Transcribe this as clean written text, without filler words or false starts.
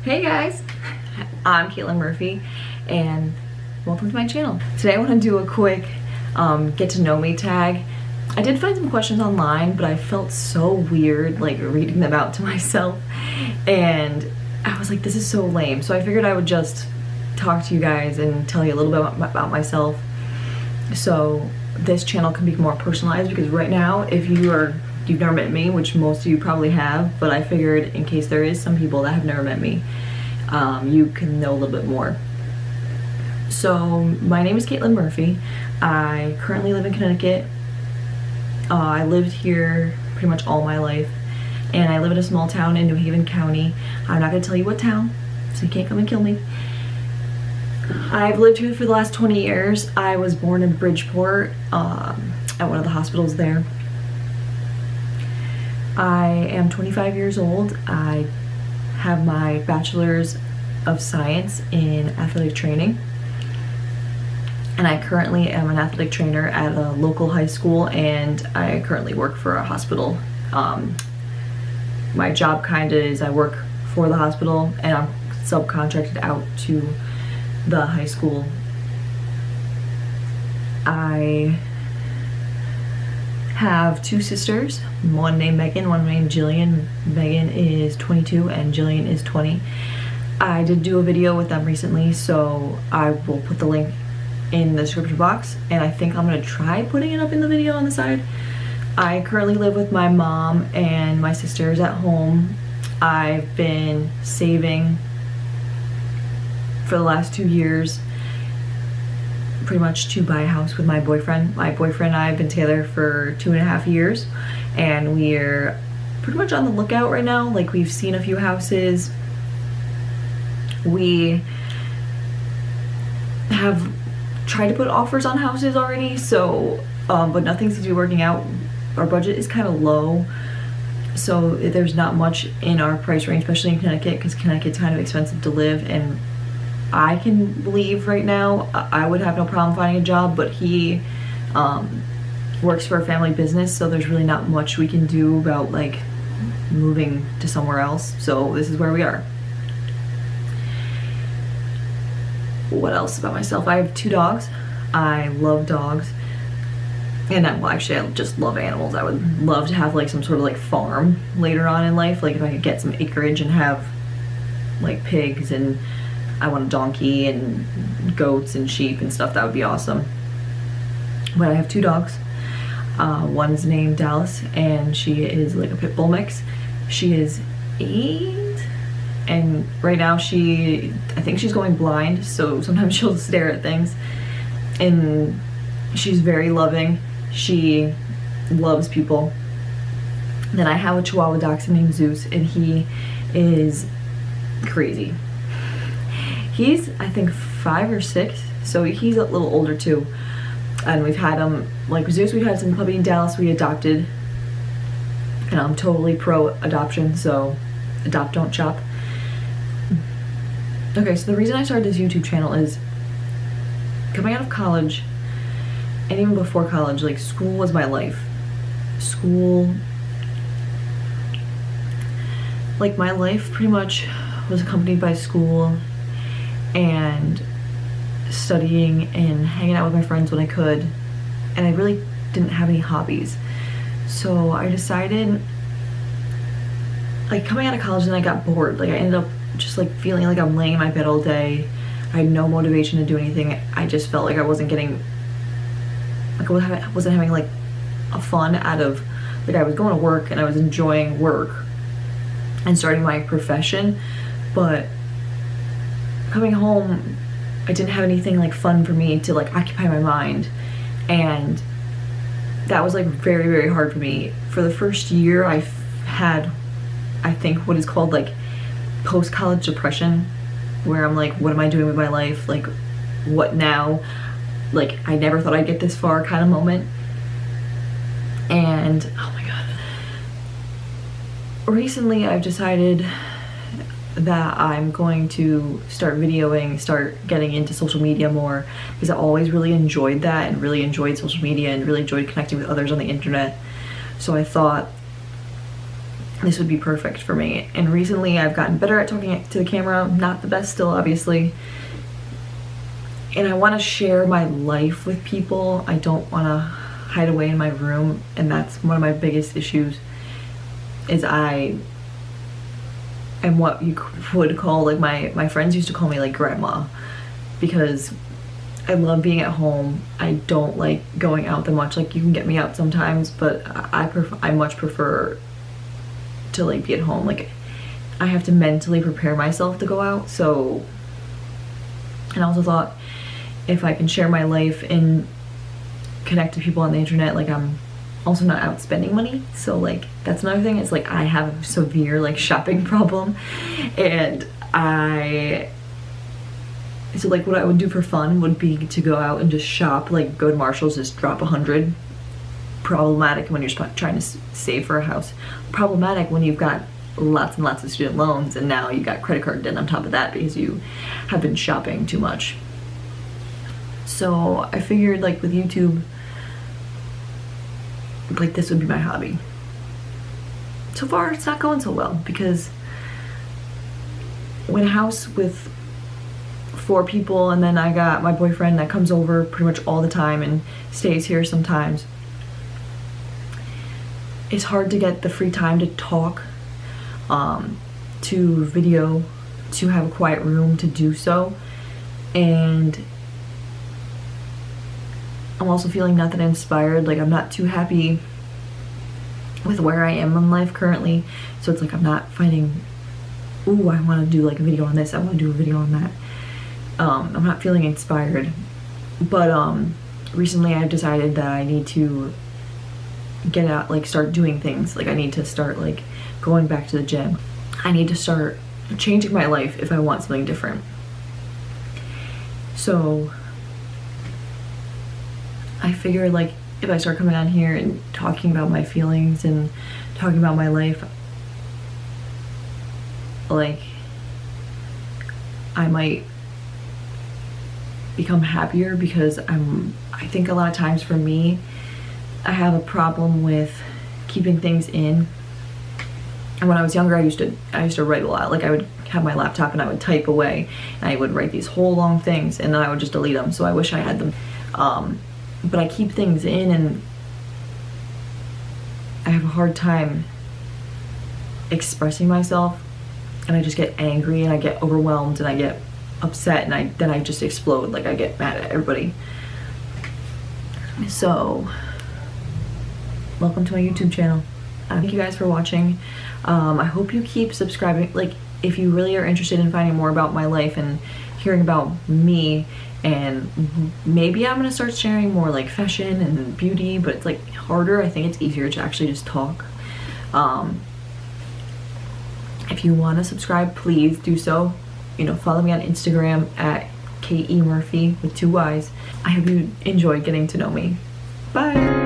Hey guys, I'm Caitlin Murphy and welcome to my channel. Today I want to do a quick get to know me tag. I did find some questions online, but I felt so weird like reading them out to myself and I was like, this is so lame. So I figured I would just talk to you guys and tell you a little bit about myself so this channel can be more personalized, because right now if you've never met me, which most of you probably have, but I figured in case there is some people that have never met me, you can know a little bit more. So my name is Caitlin Murphy. I currently live in Connecticut. I lived here pretty much all my life, and I live in a small town in New Haven County. I'm not gonna tell you what town, so you can't come and kill me. I've lived here for the last 20 years. I was born in Bridgeport, at one of the hospitals there. I am 25 years old. I have my bachelor's of science in athletic training, and I currently am an athletic trainer at a local high school, and I currently work for a hospital. My job kind of is I work for the hospital and I'm subcontracted out to the high school. I have two sisters, one named Megan, one named Jillian. Megan is 22 and Jillian is 20. I did do a video with them recently, so I will put the link in the description box, and I think I'm gonna try putting it up in the video on the side. I currently live with my mom and my sisters at home. I've been saving for the last 2 years pretty much to buy a house with my boyfriend. My boyfriend and I have been together for 2.5 years, and we're pretty much on the lookout right now. Like, we've seen a few houses. We have tried to put offers on houses already, so but nothing seems to be working out. Our budget is kind of low, so there's not much in our price range, especially in Connecticut, because Connecticut's kind of expensive to live. And I can believe right now I would have no problem finding a job, but he works for a family business, so there's really not much we can do about like moving to somewhere else. So this is where we are. What else about myself? I have 2 dogs. I love dogs. And well, actually I just love animals. I would love to have like some sort of like farm later on in life. Like if I could get some acreage and have like pigs, and I want a donkey and goats and sheep and stuff, that would be awesome. But I have 2 dogs. One's named Dallas, and she is like a pit bull mix. She is 8, and right now I think she's going blind, so sometimes she'll stare at things. And she's very loving. She loves people. Then I have a Chihuahua dachshund named Zeus, and he is crazy. He's, I think, 5 or 6, so he's a little older too. And we've had him, like Zeus, we've had some puppy. Dallas we adopted, and I'm totally pro adoption, so adopt, don't shop. Okay, so the reason I started this YouTube channel is coming out of college, and even before college, like school was my life. School, like my life pretty much was accompanied by school and studying and hanging out with my friends when I could, and I really didn't have any hobbies. So I decided, like coming out of college, and I got bored. Like I ended up just like feeling like I'm laying in my bed all day. I had no motivation to do anything. I just felt like I wasn't getting, like I wasn't having like a fun out of, like I was going to work and I was enjoying work and starting my profession, but coming home I didn't have anything like fun for me to like occupy my mind, and that was like very, very hard for me. For the first year I had, I think, what is called like post-college depression, where I'm like, what am I doing with my life? Like, what now? Like, I never thought I'd get this far kind of moment. And oh my god, recently I've decided that I'm going to start videoing, start getting into social media more, because I always really enjoyed that and really enjoyed social media and really enjoyed connecting with others on the internet. So I thought this would be perfect for me. And recently I've gotten better at talking to the camera, not the best still, obviously. And I want to share my life with people. I don't want to hide away in my room, and that's one of my biggest issues, is I am what you would call, like, my friends used to call me like grandma, because I love being at home. I don't like going out that much. Like, you can get me out sometimes, but I much prefer to like be at home. Like, I have to mentally prepare myself to go out. So, and I also thought, if I can share my life and connect to people on the internet, like, I'm also not out spending money. So like, that's another thing. It's like, I have a severe like shopping problem, and so like what I would do for fun would be to go out and just shop, like go to Marshall's, just drop $100. Problematic when you're trying to save for a house. Problematic when you've got lots and lots of student loans, and now you got credit card debt on top of that because you have been shopping too much. So I figured, like, with YouTube, like, this would be my hobby. So far it's not going so well, because when a house with 4 people, and then I got my boyfriend that comes over pretty much all the time and stays here sometimes, it's hard to get the free time to talk, to video, to have a quiet room to do so. And I'm also feeling not that inspired. Like, I'm not too happy with where I am in life currently, so it's like I'm not finding, ooh, I want to do like a video on this, I want to do a video on that. I'm not feeling inspired, but recently I've decided that I need to get out, like start doing things. Like, I need to start like going back to the gym. I need to start changing my life if I want something different. So I figured, like, if I start coming on here and talking about my feelings and talking about my life, like, I might become happier, because I think a lot of times for me, I have a problem with keeping things in. And when I was younger, I used to write a lot. Like, I would have my laptop and I would type away, and I would write these whole long things, and then I would just delete them. So I wish I had them. But I keep things in, and I have a hard time expressing myself, and I just get angry, and I get overwhelmed, and I get upset, and then I just explode. Like, I get mad at everybody. So welcome to my YouTube channel. Thank you guys for watching. I hope you keep subscribing. Like, if you really are interested in finding more about my life and hearing about me, and maybe I'm gonna start sharing more like fashion and beauty, but it's like harder. I think it's easier to actually just talk. If you want to subscribe, please do so. You know, follow me on Instagram at caitlynemurphyy with 2 Y's. I hope you enjoyed getting to know me. Bye.